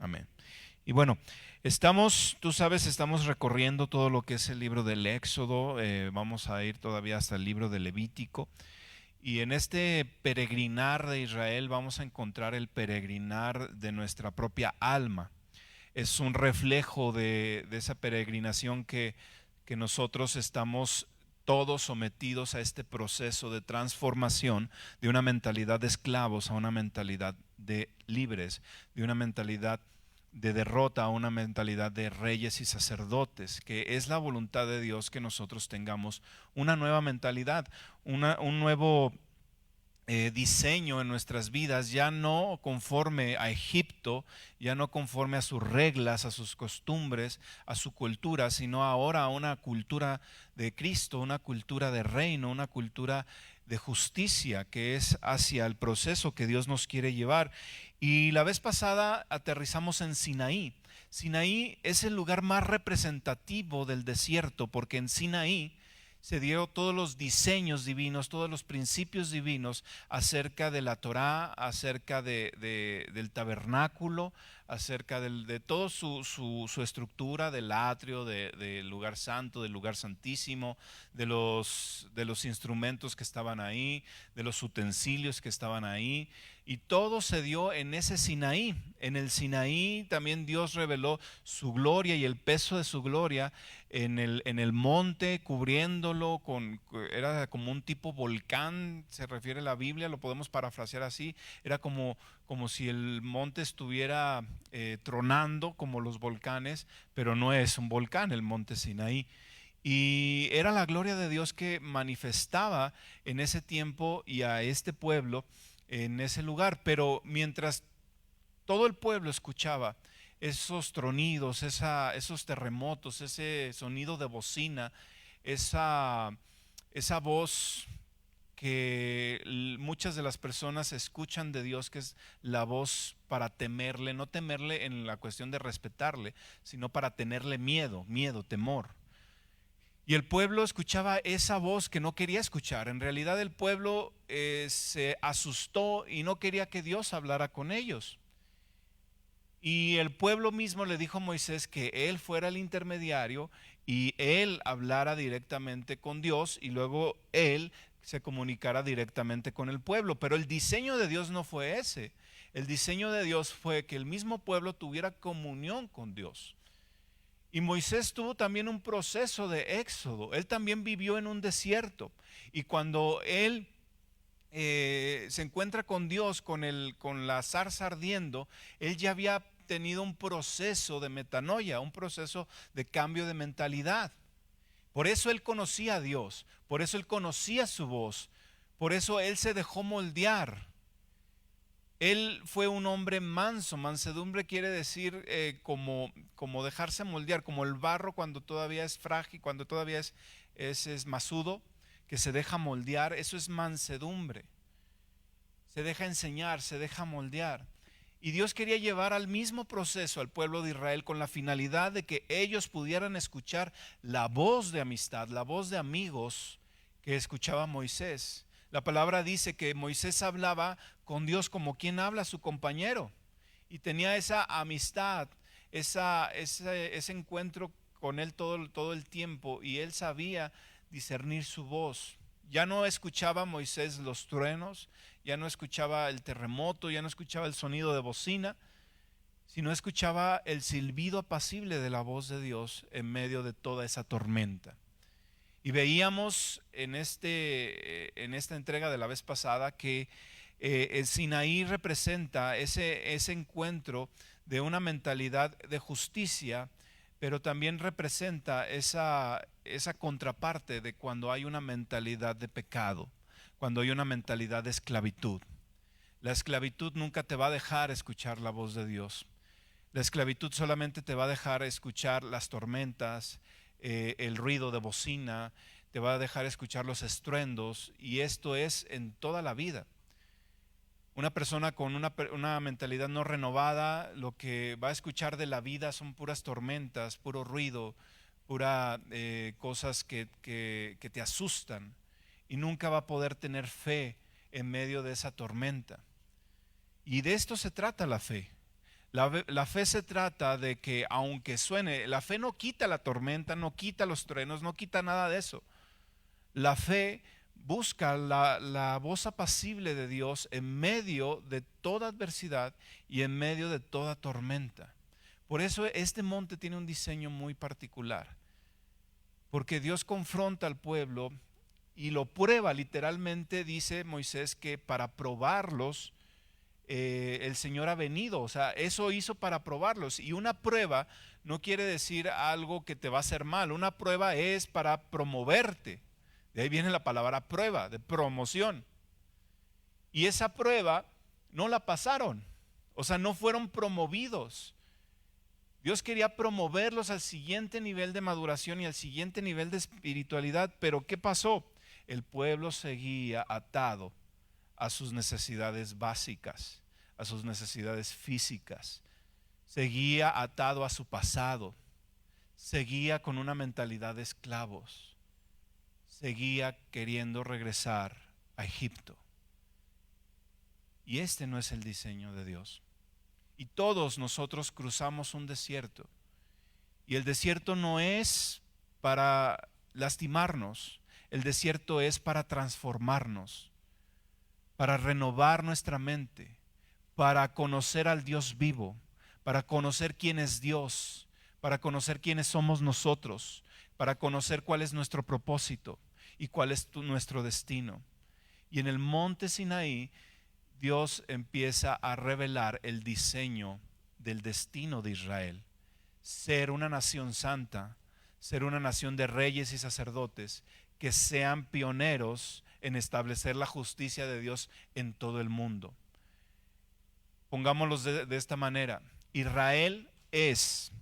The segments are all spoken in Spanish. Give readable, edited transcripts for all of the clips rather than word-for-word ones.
Amén. Y bueno, tú sabes, estamos recorriendo todo lo que es el libro del Éxodo, vamos a ir todavía hasta el libro de Levítico, y en este peregrinar de Israel vamos a encontrar el peregrinar de nuestra propia alma. Es un reflejo de esa peregrinación que nosotros estamos todos sometidos a este proceso de transformación de una mentalidad de esclavos a una mentalidad de libres, de una mentalidad de derrota a una mentalidad de reyes y sacerdotes, que es la voluntad de Dios que nosotros tengamos una nueva mentalidad, un nuevo diseño en nuestras vidas, ya no conforme a Egipto, ya no conforme a sus reglas, a sus costumbres, a su cultura, sino ahora a una cultura de Cristo, una cultura de reino, una cultura de justicia, que es hacia el proceso que Dios nos quiere llevar. Y la vez pasada aterrizamos en Sinaí. Sinaí es el lugar más representativo del desierto, porque en Sinaí se dio todos los diseños divinos, todos los principios divinos acerca de la Torá, acerca del tabernáculo, acerca de toda su estructura, del atrio, del lugar santo, del lugar santísimo, de los instrumentos que estaban ahí, de los utensilios que estaban ahí. Y todo se dio en ese Sinaí. En el Sinaí también Dios reveló su gloria y el peso de su gloria en el monte, cubriéndolo era como un tipo volcán, se refiere la Biblia, lo podemos parafrasear así, era como si el monte estuviera tronando como los volcanes, pero no es un volcán el monte Sinaí. Y era la gloria de Dios que manifestaba en ese tiempo y a este pueblo en ese lugar. Pero mientras todo el pueblo escuchaba esos tronidos, esos terremotos, ese sonido de bocina, esa, esa voz que muchas de las personas escuchan de Dios, que es la voz para temerle, no temerle en la cuestión de respetarle, sino para tenerle miedo, temor. Y el pueblo escuchaba esa voz que no quería escuchar. En realidad el pueblo se asustó y no quería que Dios hablara con ellos. Y el pueblo mismo le dijo a Moisés que él fuera el intermediario y él hablara directamente con Dios y luego él se comunicara directamente con el pueblo. Pero el diseño de Dios no fue ese. El diseño de Dios fue que el mismo pueblo tuviera comunión con Dios. Y Moisés tuvo también un proceso de éxodo. Él también vivió en un desierto. Y cuando él se encuentra con Dios, con la zarza ardiendo, él ya había tenido un proceso de metanoia, un proceso de cambio de mentalidad. Por eso él conocía a Dios, por eso él conocía su voz, por eso él se dejó moldear. Él fue un hombre manso. Mansedumbre quiere decir como dejarse moldear, como el barro cuando todavía es frágil, cuando todavía es masudo, que se deja moldear. Eso es mansedumbre. Se deja enseñar, se deja moldear. Y Dios quería llevar al mismo proceso al pueblo de Israel con la finalidad de que ellos pudieran escuchar la voz de amistad, la voz de amigos que escuchaba Moisés. La palabra dice que Moisés hablaba con Dios como quien habla a su compañero y tenía esa amistad, ese encuentro con él todo el tiempo y él sabía discernir su voz. Ya no escuchaba Moisés los truenos, ya no escuchaba el terremoto, ya no escuchaba el sonido de bocina, sino escuchaba el silbido apacible de la voz de Dios en medio de toda esa tormenta. Y veíamos en esta entrega de la vez pasada que el Sinaí representa ese encuentro de una mentalidad de justicia, pero también representa esa contraparte de cuando hay una mentalidad de pecado, cuando hay una mentalidad de esclavitud. La esclavitud nunca te va a dejar escuchar la voz de Dios. La esclavitud solamente te va a dejar escuchar las tormentas, el ruido de bocina, te va a dejar escuchar los estruendos, y esto es en toda la vida. Una persona con una mentalidad no renovada, lo que va a escuchar de la vida son puras tormentas, puro ruido, pura cosas que te asustan, y nunca va a poder tener fe en medio de esa tormenta. Y de esto se trata la fe. La fe se trata de que aunque suene, la fe no quita la tormenta, no quita los truenos, no quita nada de eso. La fe busca la voz apacible de Dios en medio de toda adversidad y en medio de toda tormenta. Por eso este monte tiene un diseño muy particular, porque Dios confronta al pueblo y lo prueba. Literalmente dice Moisés que para probarlos el Señor ha venido, o sea, eso hizo para probarlos. Y una prueba no quiere decir algo que te va a hacer mal, una prueba es para promoverte. De ahí viene la palabra prueba, de promoción. Y esa prueba no la pasaron, o sea, no fueron promovidos. Dios quería promoverlos al siguiente nivel de maduración y al siguiente nivel de espiritualidad, pero ¿qué pasó? El pueblo seguía atado a sus necesidades básicas, a sus necesidades físicas. Seguía atado a su pasado. Seguía con una mentalidad de esclavos. Seguía queriendo regresar a Egipto. Y este no es el diseño de Dios. Y todos nosotros cruzamos un desierto. Y el desierto no es para lastimarnos. El desierto es para transformarnos, para renovar nuestra mente, para conocer al Dios vivo, para conocer quién es Dios, para conocer quiénes somos nosotros, para conocer cuál es nuestro propósito y cuál es nuestro destino. Y en el monte Sinaí, Dios empieza a revelar el diseño del destino de Israel. Ser una nación santa, ser una nación de reyes y sacerdotes que sean pioneros en establecer la justicia de Dios en todo el mundo. Pongámoslo de esta manera. Israel es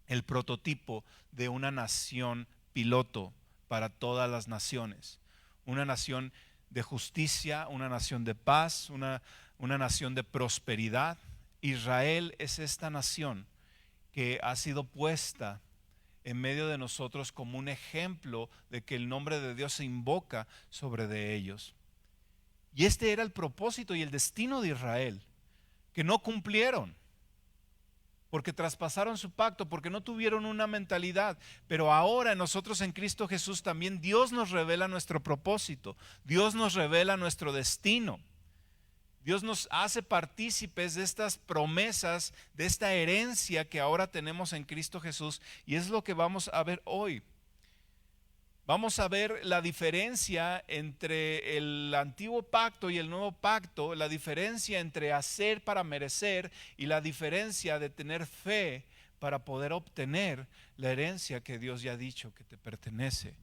el prototipo de una nación piloto para todas las naciones. Una nación de justicia, una nación de paz, una nación de prosperidad. Israel es esta nación que ha sido puesta en medio de nosotros como un ejemplo de que el nombre de Dios se invoca sobre de ellos. Y este era el propósito y el destino de Israel, que no cumplieron, porque traspasaron su pacto, porque no tuvieron una mentalidad. Pero ahora nosotros en Cristo Jesús también Dios nos revela nuestro propósito, Dios nos revela nuestro destino. Dios nos hace partícipes de estas promesas, de esta herencia que ahora tenemos en Cristo Jesús, y es lo que vamos a ver hoy. Vamos a ver la diferencia entre el antiguo pacto y el nuevo pacto, la diferencia entre hacer para merecer y la diferencia de tener fe para poder obtener la herencia que Dios ya ha dicho que te pertenece.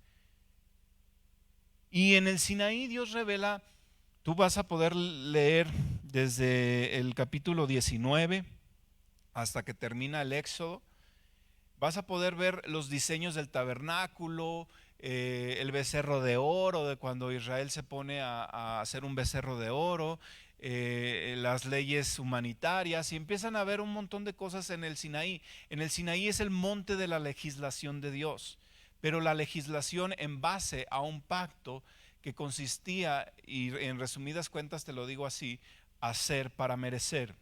Y en el Sinaí Dios revela, tú vas a poder leer desde el capítulo 19 hasta que termina el Éxodo. Vas a poder ver los diseños del tabernáculo, el becerro de oro, de cuando Israel se pone a hacer un becerro de oro, las leyes humanitarias, y empiezan a ver un montón de cosas en el Sinaí. En el Sinaí es el monte de la legislación de Dios, pero la legislación en base a un pacto que consistía, y en resumidas cuentas te lo digo así, hacer para merecer.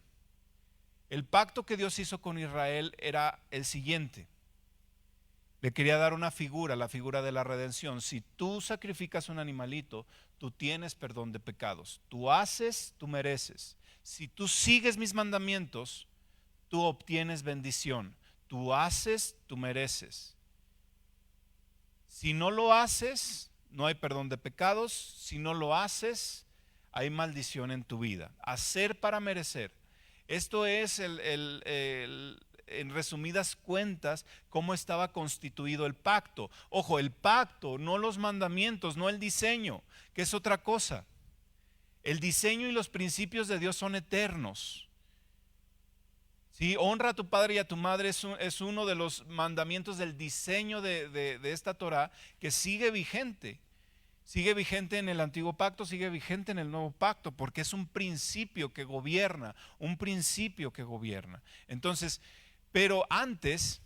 El pacto que Dios hizo con Israel era el siguiente. Le quería dar una figura, la figura de la redención. Si tú sacrificas un animalito, tú tienes perdón de pecados. Tú haces, tú mereces. Si tú sigues mis mandamientos, tú obtienes bendición. Tú haces, tú mereces. Si no lo haces, no hay perdón de pecados. Si no lo haces, hay maldición en tu vida. Hacer para merecer. Esto es en resumidas cuentas, cómo estaba constituido el pacto. Ojo, el pacto, no los mandamientos, no el diseño, que es otra cosa. El diseño y los principios de Dios son eternos. ¿Sí? Honra a tu padre y a tu madre es uno de los mandamientos del diseño de esta Torah que sigue vigente. Sigue vigente en el antiguo pacto, sigue vigente en el nuevo pacto, porque es un principio que gobierna, un principio que gobierna. Entonces, pero antes,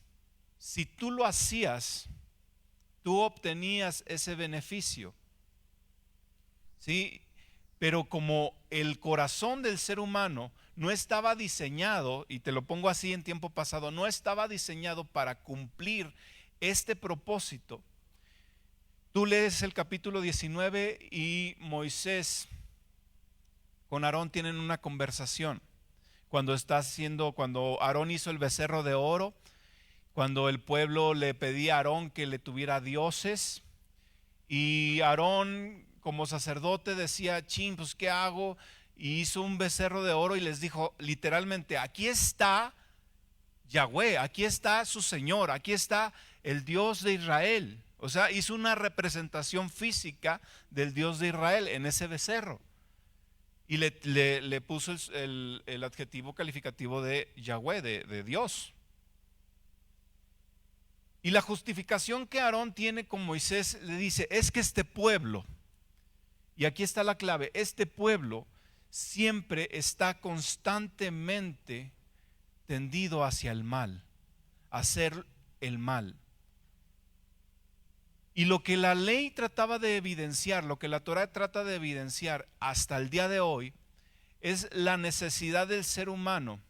si tú lo hacías, tú obtenías ese beneficio. ¿Sí? Pero como el corazón del ser humano no estaba diseñado, y te lo pongo así en tiempo pasado, no estaba diseñado para cumplir este propósito. Tú lees el capítulo 19 y Moisés con Aarón tienen una conversación. Cuando Aarón hizo el becerro de oro, cuando el pueblo le pedía a Aarón que le tuviera dioses, y Aarón como sacerdote decía, chin, pues ¿qué hago? Y hizo un becerro de oro y les dijo literalmente, aquí está Yahweh, aquí está su Señor, aquí está el Dios de Israel. O sea, hizo una representación física del Dios de Israel en ese becerro. Y le puso el adjetivo calificativo de Yahweh, de Dios. Y la justificación que Aarón tiene con Moisés le dice, es que este pueblo, y aquí está la clave, este pueblo siempre está constantemente tendido hacia el mal, a hacer el mal. Y lo que la ley trataba de evidenciar, lo que la Torah trata de evidenciar hasta el día de hoy, es la necesidad del ser humano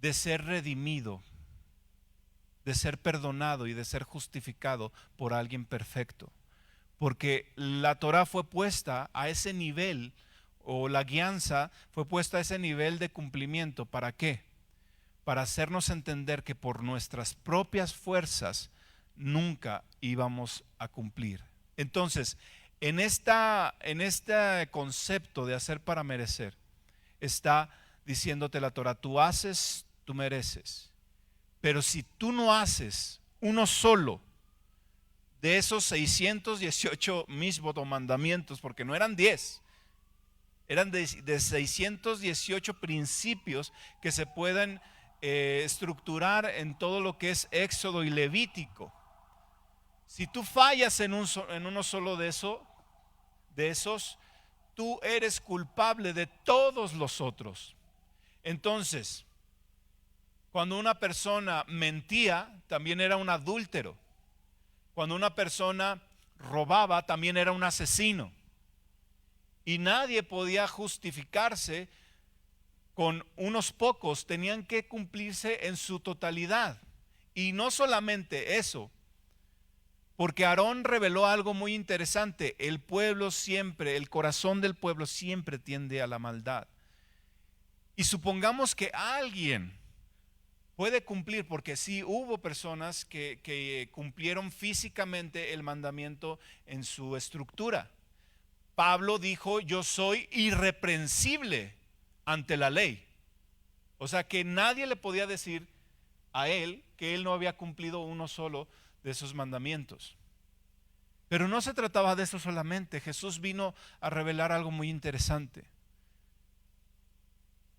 de ser redimido, de ser perdonado y de ser justificado por alguien perfecto. Porque la Torah fue puesta a ese nivel, o la guianza fue puesta a ese nivel de cumplimiento. ¿Para qué? Para hacernos entender que por nuestras propias fuerzas nunca íbamos a cumplir. Entonces, en este concepto de hacer para merecer, está diciéndote la Torah, tú haces, tú mereces. Pero si tú no haces uno solo de esos 618 mismos mandamientos, porque no eran 10, eran de 618 principios que se pueden estructurar en todo lo que es Éxodo y Levítico. Si tú fallas en uno solo de esos, tú eres culpable de todos los otros. Entonces, cuando una persona mentía, también era un adúltero. Cuando una persona robaba, también era un asesino. Y nadie podía justificarse con unos pocos, tenían que cumplirse en su totalidad. Y no solamente eso, porque Aarón reveló algo muy interesante. El pueblo siempre, el corazón del pueblo siempre tiende a la maldad. Y supongamos que alguien puede cumplir, porque sí hubo personas que cumplieron físicamente el mandamiento en su estructura. Pablo dijo, yo soy irreprensible ante la ley. O sea que nadie le podía decir a él que él no había cumplido uno solo de esos mandamientos. Pero no se trataba de eso solamente. Jesús vino a revelar algo muy interesante.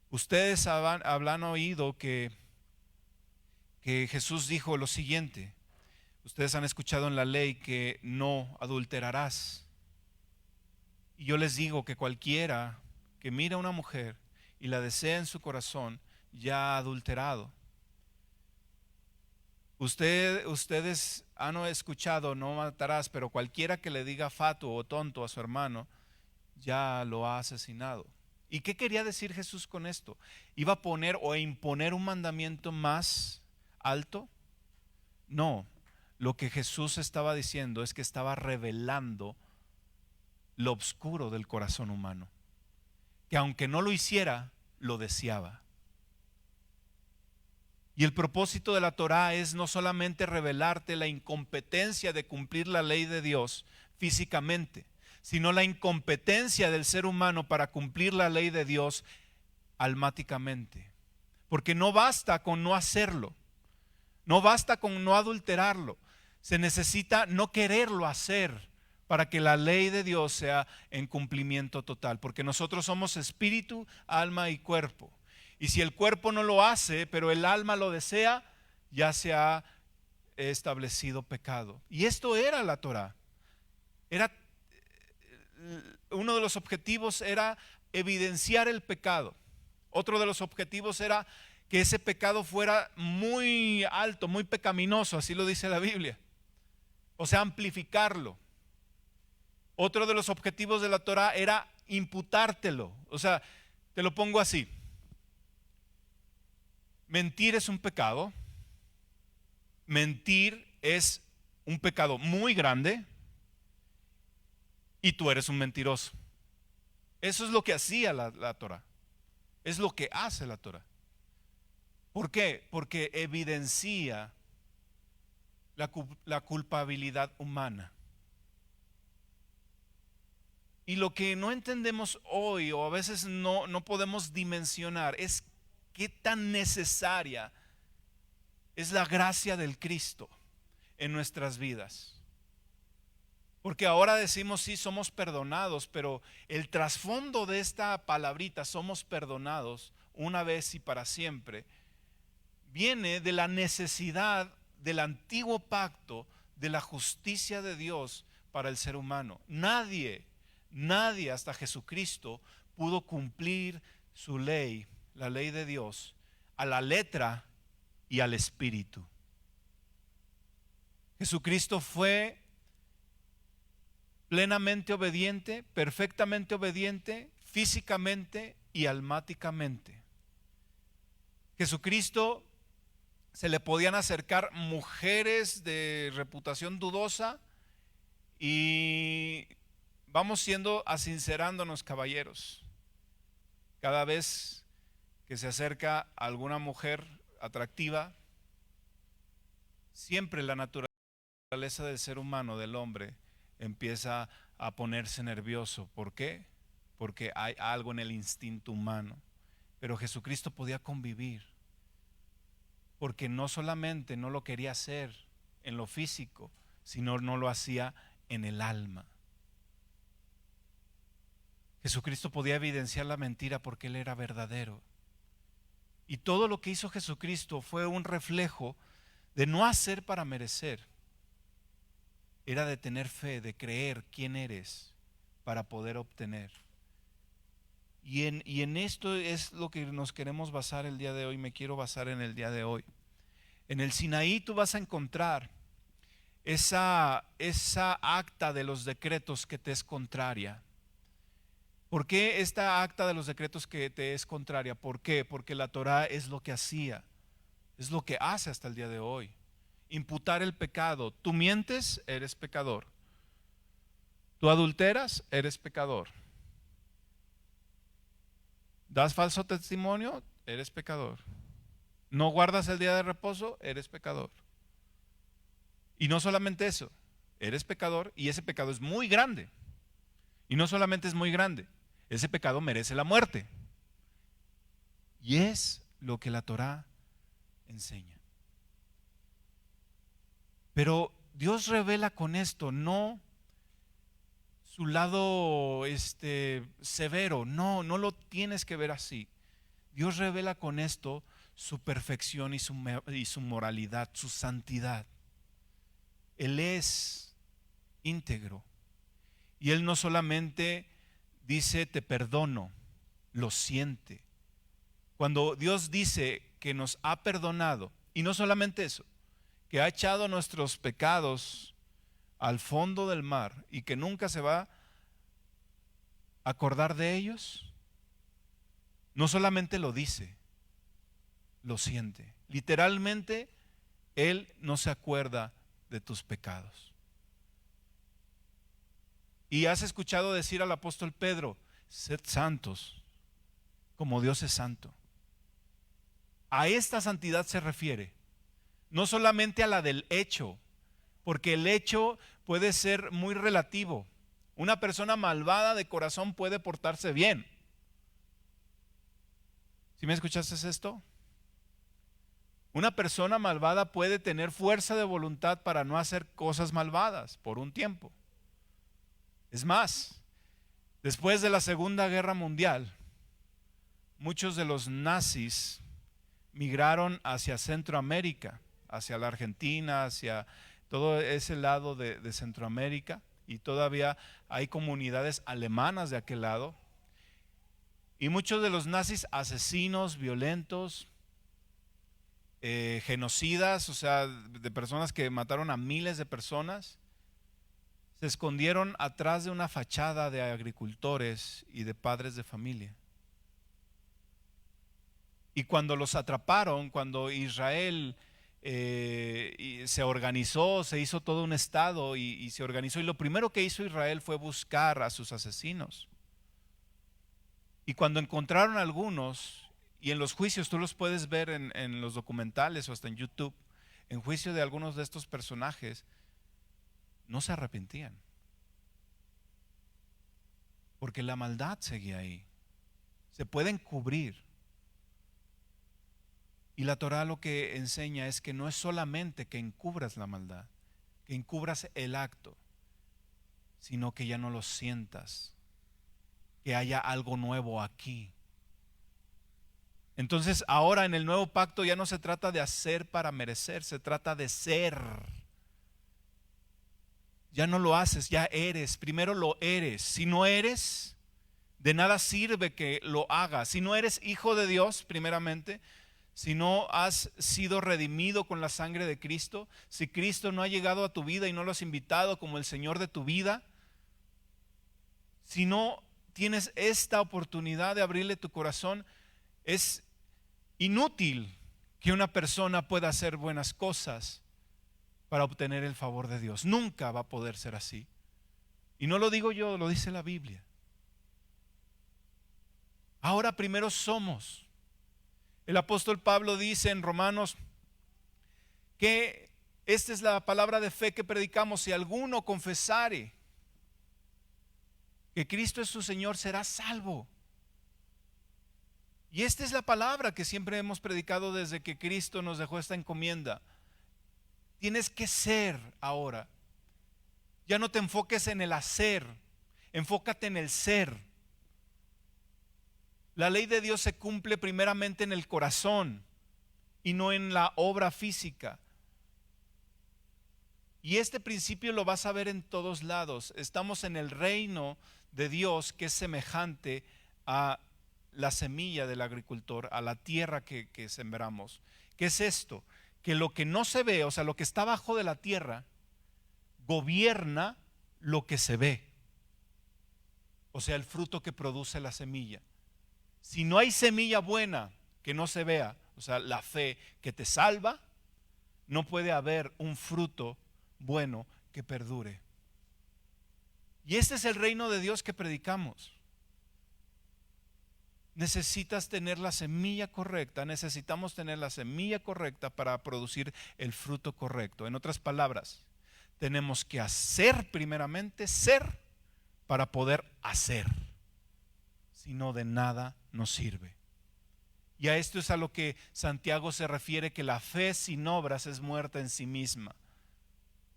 Ustedes habrán oído que Jesús dijo lo siguiente. Ustedes han escuchado en la ley que no adulterarás. Y yo les digo que cualquiera que mira a una mujer y la desea en su corazón, ya ha adulterado. Ustedes han escuchado, no matarás, pero cualquiera que le diga fatuo o tonto a su hermano, ya lo ha asesinado. ¿Y qué quería decir Jesús con esto? ¿Iba a poner o imponer un mandamiento más alto? No, lo que Jesús estaba diciendo es que estaba revelando lo oscuro del corazón humano, que aunque no lo hiciera, lo deseaba. Y el propósito de la Torá es no solamente revelarte la incompetencia de cumplir la ley de Dios físicamente, sino la incompetencia del ser humano para cumplir la ley de Dios almáticamente. Porque no basta con no hacerlo, no basta con no adulterarlo, se necesita no quererlo hacer para que la ley de Dios sea en cumplimiento total. Porque nosotros somos espíritu, alma y cuerpo. Y si el cuerpo no lo hace, pero el alma lo desea, ya se ha establecido pecado. Y esto era la Torá. Uno de los objetivos era evidenciar el pecado. Otro de los objetivos era que ese pecado fuera muy alto, muy pecaminoso, así lo dice la Biblia. O sea, amplificarlo. Otro de los objetivos de la Torá era imputártelo. O sea, te lo pongo así. Mentir es un pecado. Mentir es un pecado muy grande y tú eres un mentiroso. Eso es lo que hacía la Torah. Es lo que hace la Torah. ¿Por qué? Porque evidencia la culpabilidad humana. Y lo que no entendemos hoy, o a veces no podemos dimensionar, es qué tan necesaria es la gracia del Cristo en nuestras vidas. Porque ahora decimos sí, somos perdonados, pero el trasfondo de esta palabrita, somos perdonados una vez y para siempre, viene de la necesidad del antiguo pacto, de la justicia de Dios para el ser humano. Nadie hasta Jesucristo pudo cumplir su ley, la ley de Dios, a la letra y al espíritu. Jesucristo fue plenamente obediente, perfectamente obediente, físicamente y almáticamente. Jesucristo se le podían acercar mujeres de reputación dudosa y vamos sincerándonos, caballeros. Cada vez que se acerca alguna mujer atractiva, siempre la naturaleza del ser humano, del hombre, empieza a ponerse nervioso. ¿Por qué? Porque hay algo en el instinto humano. Pero Jesucristo podía convivir, porque no solamente no lo quería hacer en lo físico, sino no lo hacía en el alma. Jesucristo podía evidenciar la mentira porque Él era verdadero. Y todo lo que hizo Jesucristo fue un reflejo de no hacer para merecer. Era de tener fe, de creer quién eres para poder obtener. Y en esto es lo que nos queremos basar el día de hoy, me quiero basar en el día de hoy. En el Sinaí tú vas a encontrar esa acta de los decretos que te es contraria. ¿Por qué esta acta de los decretos que te es contraria? ¿Por qué? Porque la Torah es lo que hacía, es lo que hace hasta el día de hoy. Imputar el pecado. Tú mientes, eres pecador. Tú adulteras, eres pecador. Das falso testimonio, eres pecador. No guardas el día de reposo, eres pecador. Y no solamente eso, eres pecador y ese pecado es muy grande. Y no solamente es muy grande, ese pecado merece la muerte. Y es lo que la Torah enseña. Pero Dios revela con esto no su lado severo, no lo tienes que ver así. Dios revela con esto su perfección y su moralidad, su santidad. Él es íntegro. Y Él no solamente dice te perdono, lo siente. Cuando Dios dice que nos ha perdonado, y no solamente eso, que ha echado nuestros pecados al fondo del mar y que nunca se va a acordar de ellos, no solamente lo dice, lo siente. Literalmente, Él no se acuerda de tus pecados. Y has escuchado decir al apóstol Pedro, sed santos, como Dios es santo. A esta santidad se refiere, no solamente a la del hecho, porque el hecho puede ser muy relativo. Una persona malvada de corazón puede portarse bien. ¿Sí me escuchaste esto? Una persona malvada puede tener fuerza de voluntad para no hacer cosas malvadas por un tiempo. Es más, después de la Segunda Guerra Mundial, muchos de los nazis migraron hacia Centroamérica, hacia la Argentina, hacia todo ese lado de Centroamérica, y todavía hay comunidades alemanas de aquel lado. Y muchos de los nazis asesinos, violentos, genocidas, o sea, de personas que mataron a miles de personas, se escondieron atrás de una fachada de agricultores y de padres de familia. Y cuando los atraparon, cuando Israel se organizó, se hizo todo un estado y se organizó, y lo primero que hizo Israel fue buscar a sus asesinos. Y cuando encontraron algunos, y en los juicios tú los puedes ver en los documentales o hasta en YouTube, en juicio de algunos de estos personajes, no se arrepentían, porque la maldad seguía ahí. Se pueden cubrir. Y la Torah lo que enseña es que no es solamente que encubras la maldad, que encubras el acto, sino que ya no lo sientas, que haya algo nuevo aquí. Entonces ahora en el nuevo pacto ya no se trata de hacer para merecer, se trata de ser. Ya no lo haces, ya eres, primero lo eres. Si no eres, de nada sirve que lo hagas. Si no eres hijo de Dios, primeramente, si no has sido redimido con la sangre de Cristo, si Cristo no ha llegado a tu vida y no lo has invitado como el Señor de tu vida, si no tienes esta oportunidad de abrirle tu corazón, es inútil que una persona pueda hacer buenas cosas para obtener el favor de Dios. Nunca va a poder ser así. Y no lo digo yo, lo dice la Biblia. Ahora primero somos. El apóstol Pablo dice en Romanos que esta es la palabra de fe que predicamos: si alguno confesare que Cristo es su Señor, será salvo. Y esta es la palabra que siempre hemos predicado desde que Cristo nos dejó esta encomienda. Tienes que ser ahora. Ya no te enfoques en el hacer, enfócate en el ser. La ley de Dios se cumple primeramente en el corazón y no en la obra física. Y este principio lo vas a ver en todos lados. Estamos en el reino de Dios, que es semejante a la semilla del agricultor, a la tierra que sembramos. ¿Qué es esto? Que lo que no se ve, o sea, lo que está abajo de la tierra, gobierna lo que se ve. O sea, el fruto que produce la semilla. Si no hay semilla buena que no se vea, o sea, la fe que te salva, no puede haber un fruto bueno que perdure. Y este es el reino de Dios que predicamos. Necesitas tener la semilla correcta, necesitamos tener la semilla correcta para producir el fruto correcto. En otras palabras, tenemos que hacer primeramente, ser, para poder hacer. Si no, de nada nos sirve. Y a esto es a lo que Santiago se refiere, que la fe sin obras es muerta en sí misma.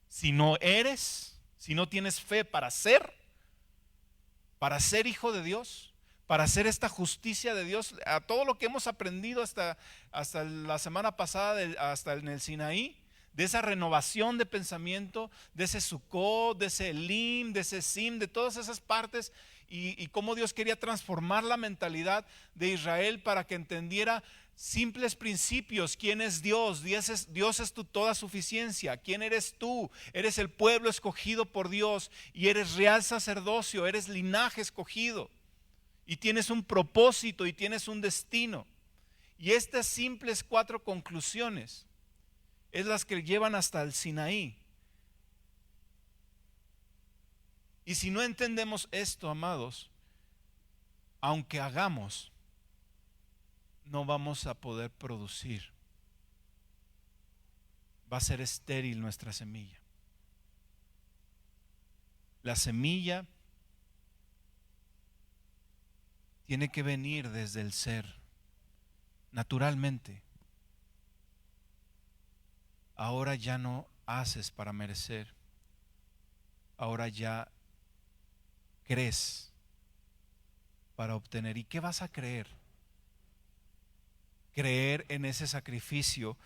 Si no eres, si no tienes fe para ser hijo de Dios, para hacer esta justicia de Dios, a todo lo que hemos aprendido hasta la semana pasada, hasta en el Sinaí, de esa renovación de pensamiento, de ese Sukkot, de ese Elim, de ese Sim, de todas esas partes, y cómo Dios quería transformar la mentalidad de Israel para que entendiera simples principios: quién es Dios. Dios es tu toda suficiencia. ¿Quién eres tú? Eres el pueblo escogido por Dios y eres real sacerdocio, eres linaje escogido y tienes un propósito y tienes un destino. Y estas simples 4 conclusiones es las que llevan hasta el Sinaí. Y si no entendemos esto, amados, aunque hagamos, no vamos a poder producir. Va a ser estéril nuestra semilla. La semilla tiene que venir desde el ser, naturalmente. Ahora ya no haces para merecer. Ahora ya crees para obtener. ¿Y qué vas a creer? Creer en ese sacrificio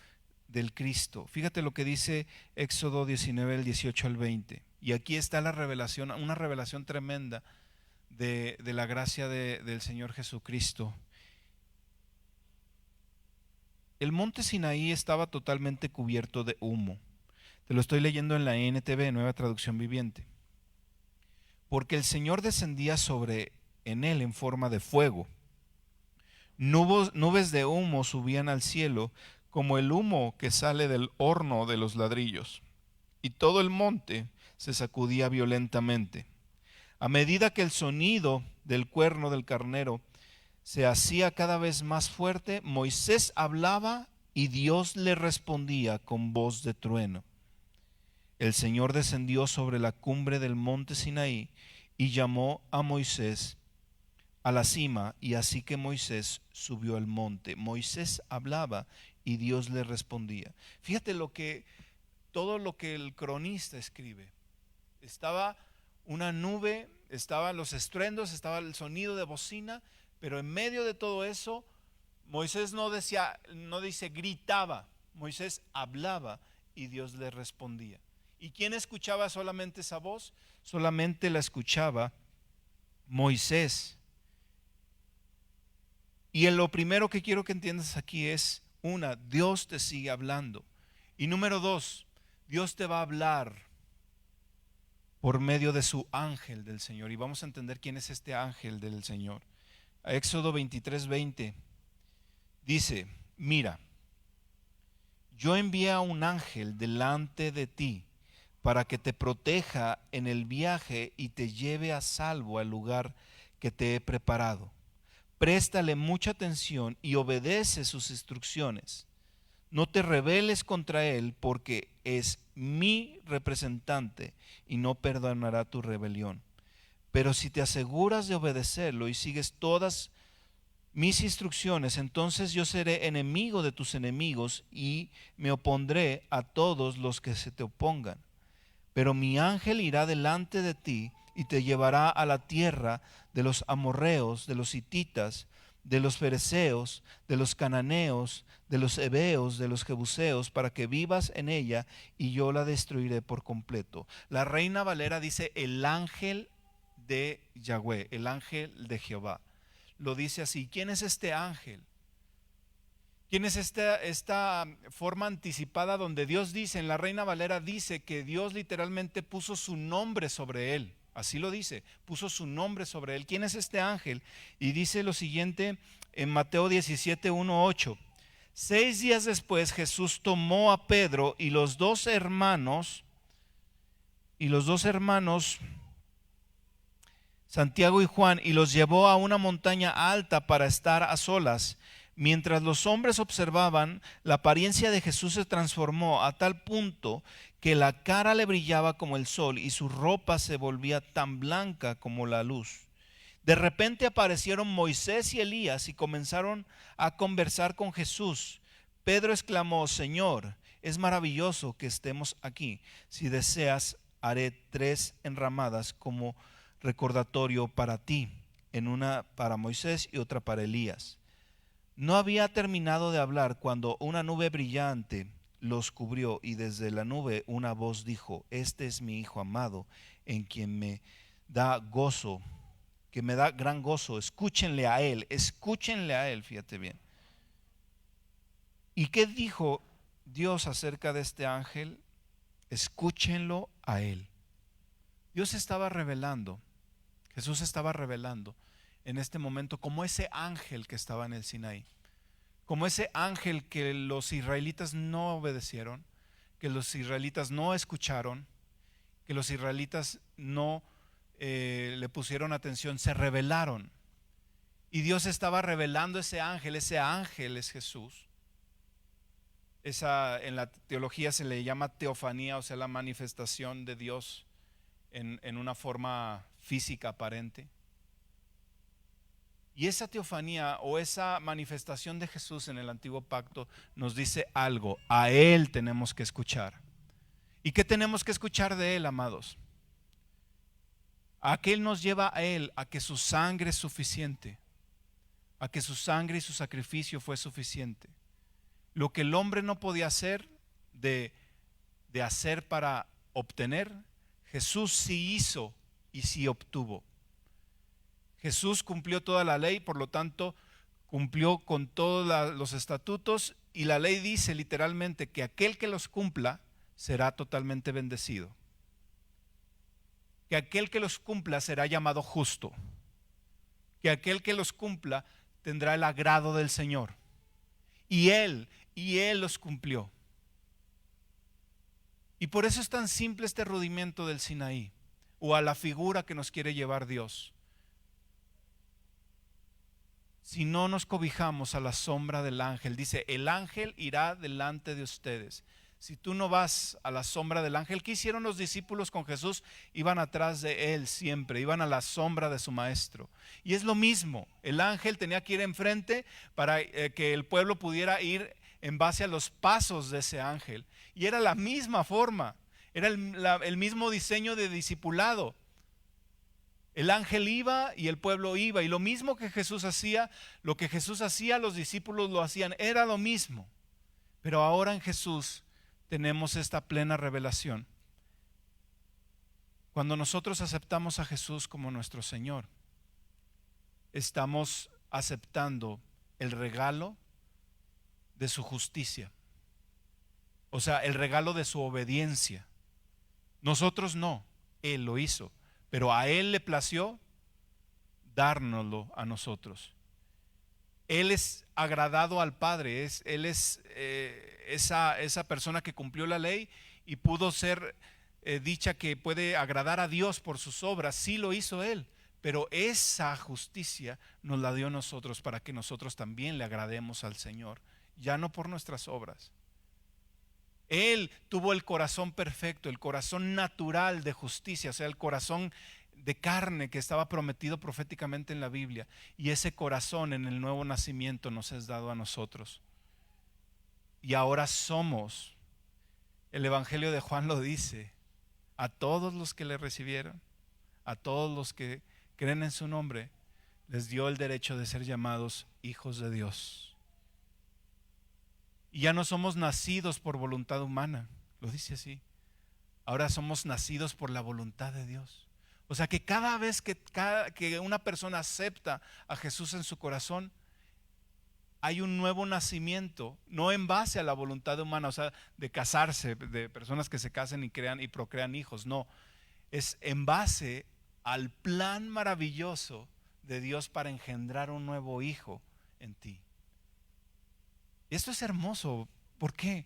del Cristo. Fíjate lo que dice Éxodo 19, el 18 al 20. Y aquí está la revelación, una revelación tremenda de la gracia del Señor Jesucristo. El monte Sinaí estaba totalmente cubierto de humo. Te lo estoy leyendo en la NTV, Nueva Traducción Viviente. Porque el Señor descendía en él en forma de fuego. Nubes de humo subían al cielo, como el humo que sale del horno de los ladrillos, y todo el monte se sacudía violentamente. A medida que el sonido del cuerno del carnero se hacía cada vez más fuerte, Moisés hablaba y Dios le respondía con voz de trueno. El Señor descendió sobre la cumbre del monte Sinaí y llamó a Moisés a la cima, y así que Moisés subió al monte. Moisés hablaba y Dios le respondía. Fíjate todo lo que el cronista escribe. Estaba una nube, estaban los estruendos, estaba el sonido de bocina, pero en medio de todo eso, Moisés no dice gritaba, Moisés hablaba y Dios le respondía. ¿Y quién escuchaba solamente esa voz? Solamente la escuchaba Moisés. Y en lo primero que quiero que entiendas aquí es, Dios te sigue hablando. Y número dos, Dios te va a hablar por medio de su ángel del Señor. Y vamos a entender quién es este ángel del Señor. Éxodo 23:20 dice, mira, yo envié a un ángel delante de ti para que te proteja en el viaje y te lleve a salvo al lugar que te he preparado. Préstale mucha atención y obedece sus instrucciones. No te rebeles contra él, porque es mi representante y no perdonará tu rebelión. Pero si te aseguras de obedecerlo y sigues todas mis instrucciones, entonces yo seré enemigo de tus enemigos y me opondré a todos los que se te opongan. Pero mi ángel irá delante de ti y te llevará a la tierra de los amorreos, de los hititas, de los fereceos, de los cananeos, de los heveos, de los jebuseos, para que vivas en ella, y yo la destruiré por completo. La Reina Valera dice el ángel de Yahweh, el ángel de Jehová. Lo dice así. ¿Quién es este ángel? ¿Quién es esta forma anticipada donde Dios dice, en la Reina Valera dice que Dios literalmente puso su nombre sobre él? Así lo dice, puso su nombre sobre él. ¿Quién es este ángel? Y dice lo siguiente en Mateo 17:1-8. 6 días después Jesús tomó a Pedro y los dos hermanos, Santiago y Juan, y los llevó a una montaña alta para estar a solas. Mientras los hombres observaban, la apariencia de Jesús se transformó a tal punto que la cara le brillaba como el sol y su ropa se volvía tan blanca como la luz. De repente aparecieron Moisés y Elías y comenzaron a conversar con Jesús. Pedro exclamó, Señor, es maravilloso que estemos aquí. Si deseas, haré 3 enramadas como recordatorio para ti, en una para Moisés y otra para Elías. No había terminado de hablar cuando una nube brillante los cubrió, y desde la nube una voz dijo, este es mi Hijo amado, en quien me da gozo, que me da gran gozo, escúchenle a él, fíjate bien. ¿Y qué dijo Dios acerca de este ángel? Escúchenlo a él. Dios estaba revelando, Jesús estaba revelando en este momento como ese ángel que estaba en el Sinaí, como ese ángel que los israelitas no obedecieron, que los israelitas no escucharon, que los israelitas no le pusieron atención, se rebelaron. Y Dios estaba revelando ese ángel es Jesús. En la teología se le llama teofanía, o sea, la manifestación de Dios en una forma física aparente. Y esa teofanía o esa manifestación de Jesús en el antiguo pacto nos dice algo. A Él tenemos que escuchar. ¿Y qué tenemos que escuchar de Él, amados? A que Él nos lleva a Él, a que su sangre es suficiente, a que su sangre y su sacrificio fue suficiente. Lo que el hombre no podía hacer de hacer para obtener, Jesús sí hizo y sí obtuvo. Jesús cumplió toda la ley, por lo tanto, cumplió con todos los estatutos, y la ley dice literalmente que aquel que los cumpla será totalmente bendecido. Que aquel que los cumpla será llamado justo. Que aquel que los cumpla tendrá el agrado del Señor. Y Él los cumplió. Y por eso es tan simple este rudimento del Sinaí, o a la figura que nos quiere llevar Dios. Si no nos cobijamos a la sombra del ángel, dice, el ángel irá delante de ustedes. Si tú no vas a la sombra del ángel, ¿qué hicieron los discípulos con Jesús? Iban atrás de él siempre, iban a la sombra de su maestro. Y es lo mismo, el ángel tenía que ir enfrente para que el pueblo pudiera ir en base a los pasos de ese ángel. Y era la misma forma, era el mismo diseño de discipulado. El ángel iba y el pueblo iba, y lo mismo que Jesús hacía, lo que Jesús hacía, los discípulos lo hacían, era lo mismo. Pero ahora en Jesús tenemos esta plena revelación. Cuando nosotros aceptamos a Jesús como nuestro Señor, estamos aceptando el regalo de su justicia, o sea, el regalo de su obediencia. Nosotros no, Él lo hizo, pero a Él le plació dárnoslo a nosotros. Él es agradado al Padre, Él es esa persona que cumplió la ley y pudo ser dicha que puede agradar a Dios por sus obras. Sí lo hizo Él, pero esa justicia nos la dio a nosotros para que nosotros también le agrademos al Señor, ya no por nuestras obras. Él tuvo el corazón perfecto, el corazón natural de justicia, o sea, el corazón de carne que estaba prometido proféticamente en la Biblia. Y ese corazón en el nuevo nacimiento nos es dado a nosotros. Y ahora somos, el Evangelio de Juan lo dice, a todos los que le recibieron, a todos los que creen en su nombre, les dio el derecho de ser llamados hijos de Dios. Y ya no somos nacidos por voluntad humana, lo dice así. Ahora somos nacidos por la voluntad de Dios. O sea que cada vez que una persona acepta a Jesús en su corazón, hay un nuevo nacimiento, no en base a la voluntad humana, o sea, de casarse, de personas que se casen y crean y procrean hijos, no. Es en base al plan maravilloso de Dios para engendrar un nuevo hijo en ti. Y esto es hermoso. ¿Por qué?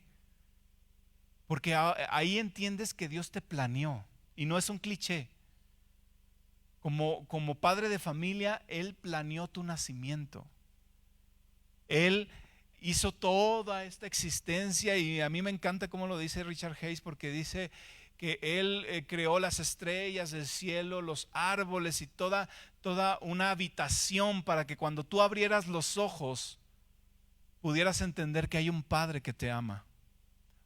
Porque ahí entiendes que Dios te planeó y no es un cliché. Como padre de familia, Él planeó tu nacimiento. Él hizo toda esta existencia y a mí me encanta cómo lo dice Richard Hayes, porque dice que Él creó las estrellas del cielo, los árboles y toda una habitación para que cuando tú abrieras los ojos pudieras entender que hay un Padre que te ama,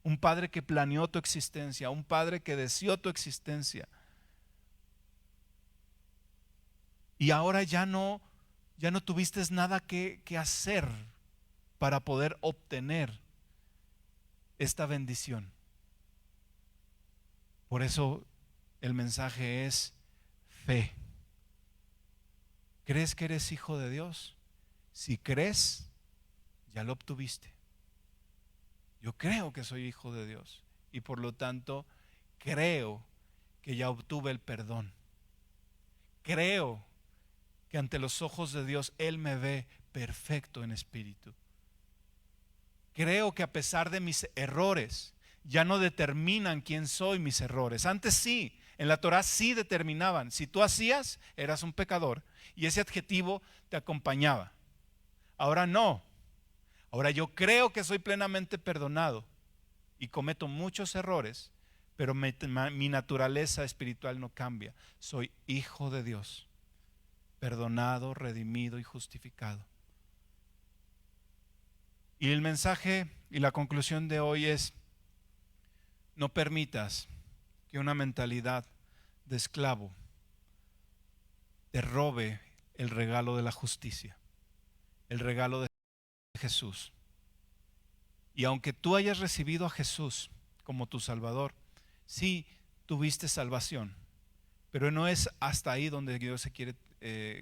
un Padre que planeó tu existencia, un Padre que deseó tu existencia. Y ahora ya no tuviste nada que hacer para poder obtener esta bendición. Por eso el mensaje es fe. ¿Crees que eres hijo de Dios? Si crees, ya lo obtuviste. Yo creo que soy hijo de Dios y por lo tanto creo que ya obtuve el perdón. Creo que ante los ojos de Dios Él me ve perfecto en espíritu. Creo que a pesar de mis errores, ya no determinan quién soy mis errores. Antes sí, en la Torah sí determinaban. Si tú hacías, eras un pecador y ese adjetivo te acompañaba. Ahora no. Ahora yo creo que soy plenamente perdonado y cometo muchos errores, pero mi naturaleza espiritual no cambia. Soy hijo de Dios, perdonado, redimido y justificado. Y el mensaje y la conclusión de hoy es: no permitas que una mentalidad de esclavo te robe el regalo de la justicia, el regalo de Jesús. Y aunque tú hayas recibido a Jesús como tu Salvador, sí tuviste salvación, pero no es hasta ahí donde Dios se quiere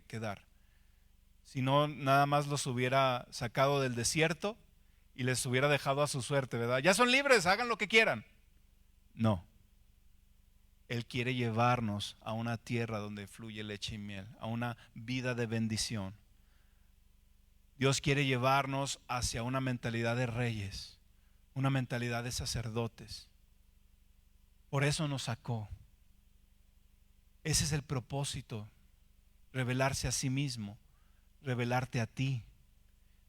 quedar. Si no, nada más los hubiera sacado del desierto y les hubiera dejado a su suerte, ¿verdad? Ya son libres, hagan lo que quieran. No. Él quiere llevarnos a una tierra donde fluye leche y miel, a una vida de bendición. Dios quiere llevarnos hacia una mentalidad de reyes, una mentalidad de sacerdotes. Por eso nos sacó. Ese es el propósito, revelarse a sí mismo, revelarte a ti,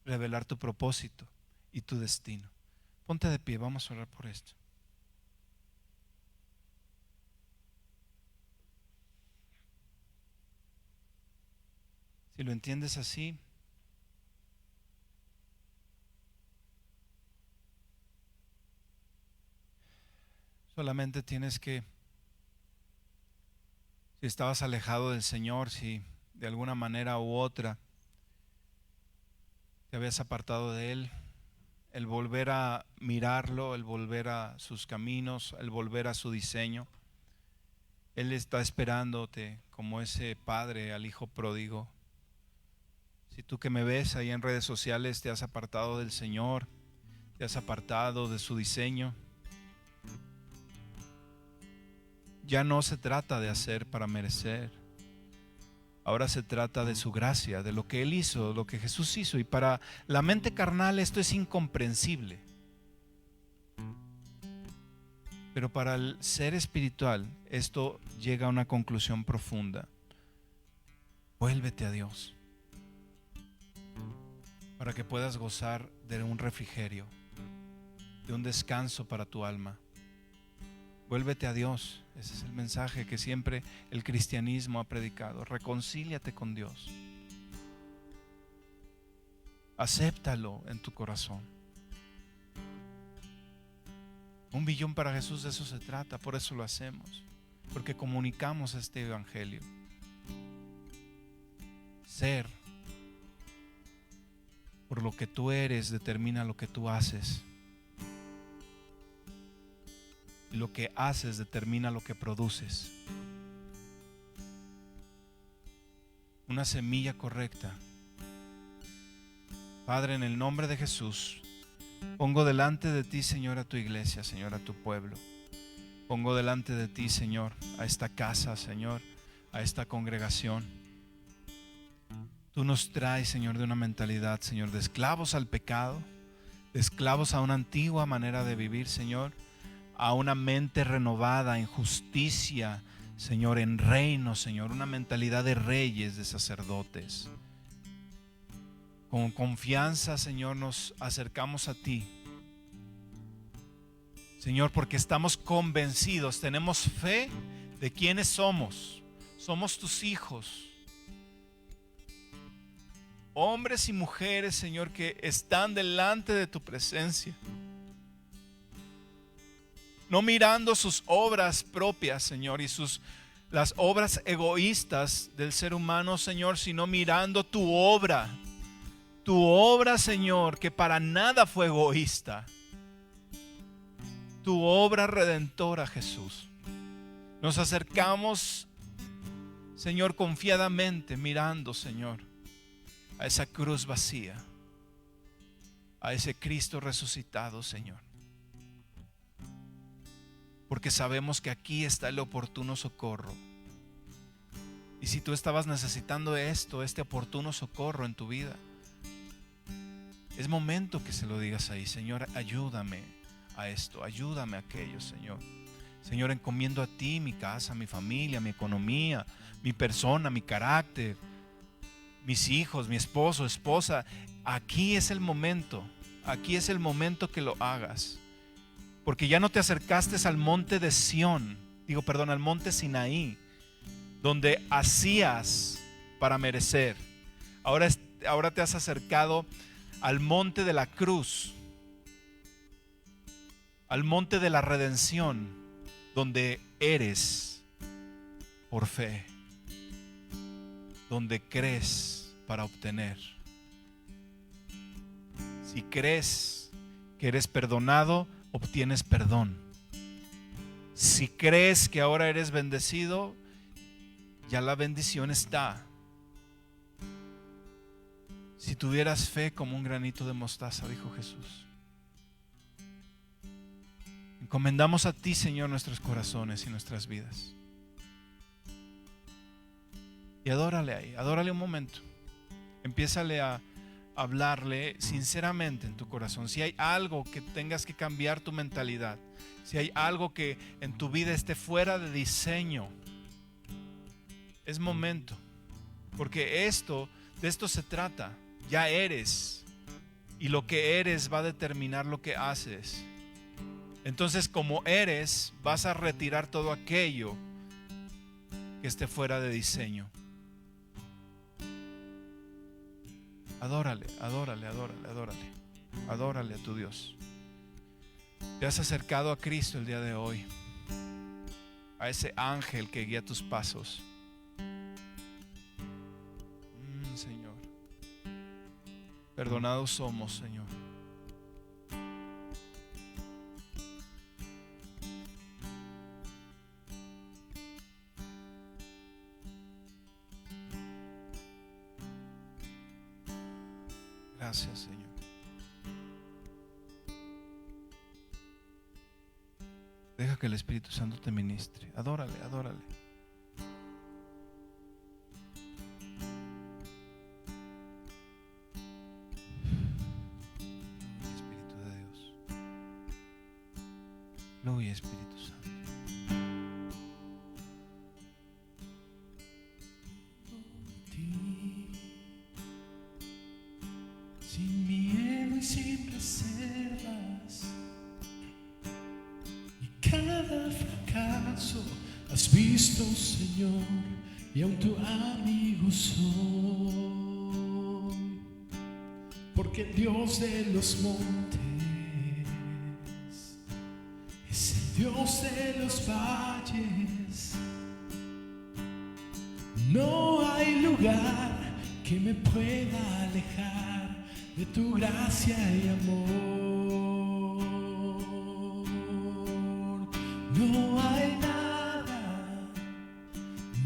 revelar tu propósito y tu destino. Ponte de pie, vamos a orar por esto. Si lo entiendes así, solamente tienes que, si estabas alejado del Señor, si de alguna manera u otra te habías apartado de Él, el volver a mirarlo, el volver a sus caminos, el volver a su diseño. Él está esperándote como ese padre al hijo pródigo. Si tú que me ves ahí en redes sociales te has apartado del Señor, te has apartado de su diseño, ya no se trata de hacer para merecer. Ahora se trata de su gracia, de lo que Él hizo, lo que Jesús hizo. Y para la mente carnal esto es incomprensible. Pero para el ser espiritual esto llega a una conclusión profunda. Vuélvete a Dios para que puedas gozar de un refrigerio, de un descanso para tu alma. Vuélvete a Dios. Ese es el mensaje que siempre el cristianismo ha predicado. Reconcíliate con Dios. Acéptalo en tu corazón. 1 billón para Jesús, de eso se trata. Por eso lo hacemos, porque comunicamos este evangelio. Ser por lo que tú eres determina lo que tú haces. Y lo que haces determina lo que produces. Una semilla correcta. Padre, en el nombre de Jesús, pongo delante de ti, Señor, a tu iglesia, Señor, a tu pueblo. Pongo delante de ti, Señor, a esta casa, Señor, a esta congregación. Tú nos traes, Señor, de una mentalidad, Señor, de esclavos al pecado, de esclavos a una antigua manera de vivir, Señor, a una mente renovada en justicia, Señor, en reino, Señor, una mentalidad de reyes, de sacerdotes. Con confianza, Señor, nos acercamos a ti, Señor, porque estamos convencidos, tenemos fe de quiénes somos. Somos tus hijos, hombres y mujeres, Señor, que están delante de tu presencia, no mirando sus obras propias, Señor, y las obras egoístas del ser humano, Señor, sino mirando tu obra, Señor, que para nada fue egoísta, tu obra redentora, Jesús. Nos acercamos, Señor, confiadamente, mirando, Señor, a esa cruz vacía, a ese Cristo resucitado, Señor. Porque sabemos que aquí está el oportuno socorro. Y si tú estabas necesitando este oportuno socorro en tu vida, es momento que se lo digas ahí. Señor, ayúdame a esto, ayúdame a aquello, Señor. Señor, encomiendo a ti mi casa, mi familia, mi economía, mi persona, mi carácter, mis hijos, mi esposo, esposa. Aquí es el momento que lo hagas. Porque ya no te acercaste al monte de Sión, al monte Sinaí, donde hacías para merecer. Ahora te has acercado al monte de la cruz, al monte de la redención, donde eres por fe, donde crees para obtener. Si crees que eres perdonado, obtienes perdón. Si crees que ahora eres bendecido, ya la bendición está. Si tuvieras fe como un granito de mostaza, dijo Jesús. Encomendamos a ti, Señor, nuestros corazones y nuestras vidas. Y adórale ahí, adórale un momento. Empiézale a hablarle sinceramente en tu corazón. Si hay algo que tengas que cambiar tu mentalidad, si hay algo que en tu vida esté fuera de diseño, es momento, porque de esto se trata. Ya eres, y lo que eres va a determinar lo que haces. Entonces, como eres, vas a retirar todo aquello que esté fuera de diseño. Adórale, adórale, adórale, adórale. Adórale a tu Dios. Te has acercado a Cristo el día de hoy, a ese ángel que guía tus pasos. Señor, perdonados somos, Señor. Gracias, Señor. Deja que el Espíritu Santo te ministre. Adórale, adórale. Espíritu de Dios. Fluye, Espíritu Santo. Sin miedo y sin reservas, y cada fracaso has visto, Señor, y aún tu amigo soy, porque el Dios de los montes es el Dios de los valles. No hay lugar que me pueda alejar de tu gracia y amor. No hay nada,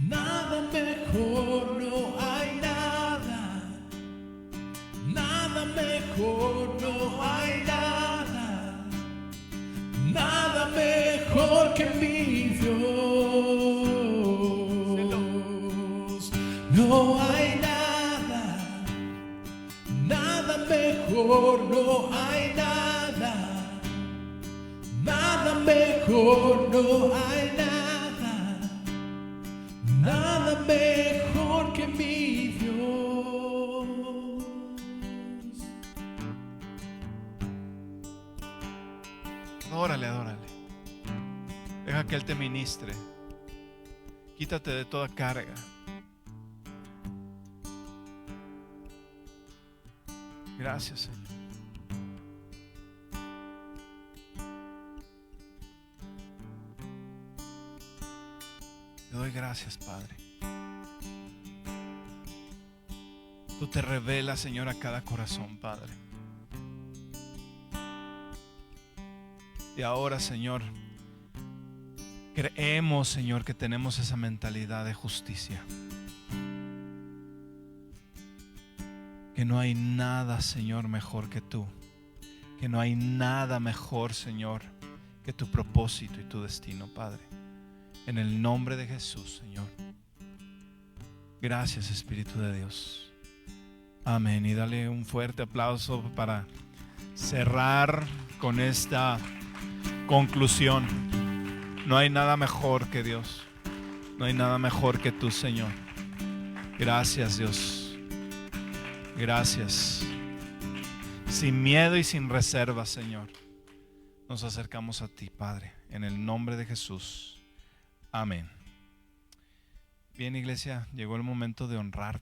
nada mejor, no hay nada, nada mejor, no hay nada, nada mejor que mi Dios. No hay nada, nada mejor, no hay nada, nada mejor, no hay nada, nada mejor que mi Dios. Adórale, adórale. Deja que Él te ministre. Quítate de toda carga. Gracias, Señor. Te doy gracias, Padre. Tú te revelas, Señor, a cada corazón, Padre. Y ahora, Señor, creemos, Señor, que tenemos esa mentalidad de justicia. Que no hay nada, Señor, mejor que tú. Que no hay nada mejor, Señor, que tu propósito y tu destino, Padre. En el nombre de Jesús, Señor. Gracias, Espíritu de Dios. Amén. Y dale un fuerte aplauso para cerrar con esta conclusión. No hay nada mejor que Dios. No hay nada mejor que tú, Señor. Gracias, Dios. Gracias. Sin miedo y sin reserva, Señor, nos acercamos a ti, Padre, en el nombre de Jesús. Amén. Bien, iglesia, llegó el momento de honrar.